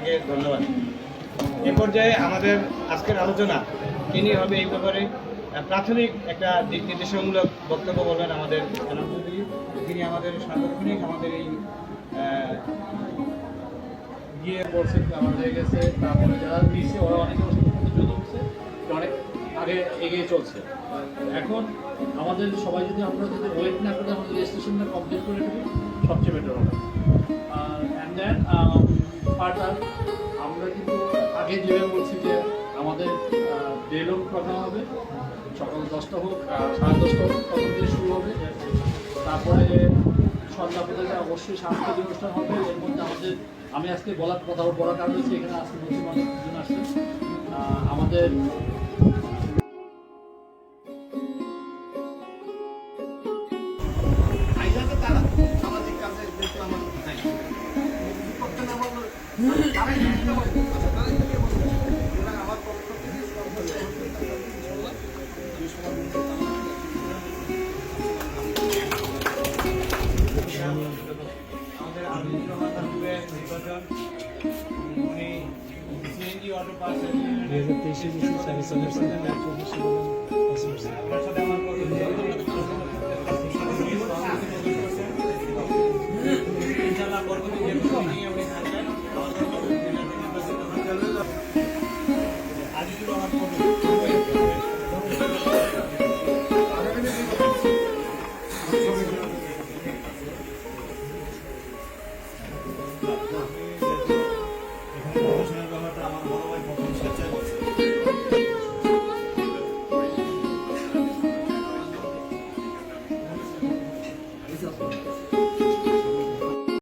থেকে ধন্যবাদ। এই পর্যায়ে আমাদের আজকের আলোচনা কি নিয়ে হবে এই ব্যাপারে প্রাথমিক একটা দিক নির্দেশনামূলক বক্তব্য বলবেন আমাদের জনপ্রতিনিধি, তিনি আমাদের সাংগঠনিক আমাদের এই গিয়ে বলছে আমার হয়ে গেছে, তারপরে যারা দিয়েছে ওরা অনেকে যুদ্ধ করছে, অনেক আগে এগিয়ে চলছে। এখন আমাদের সবাই যদি আমরা যদি ওয়েট না করে আমাদের রেজিস্ট্রেশনটা কমপ্লিট করে দেবো সবচেয়ে বেটার হবে। অ্যান্ড দেন ফার্দার আমরা কিন্তু আগে যেভাবে বলছি যে আমাদের ডেলও কথা হবে, সকাল 10টা হোক 10:30 হোক তখন থেকে শুরু হবে। তারপরে সন্ধ্যা পর্যন্ত অবশ্যই সাংস্কৃতিক অনুষ্ঠান হবে। এর মধ্যে আমাদের আমি আজকে বলার কারণ হচ্ছে এখানে আজকে নতুন মানুষজন আসছে আমাদের সামাজিক কাজে আমার পক্ষ থেকে আমাদের আবিদুর রহমান তালুকের নির্বাচন, উনি সিএনজি অটো পাস 2023 আপনার সাথে আমার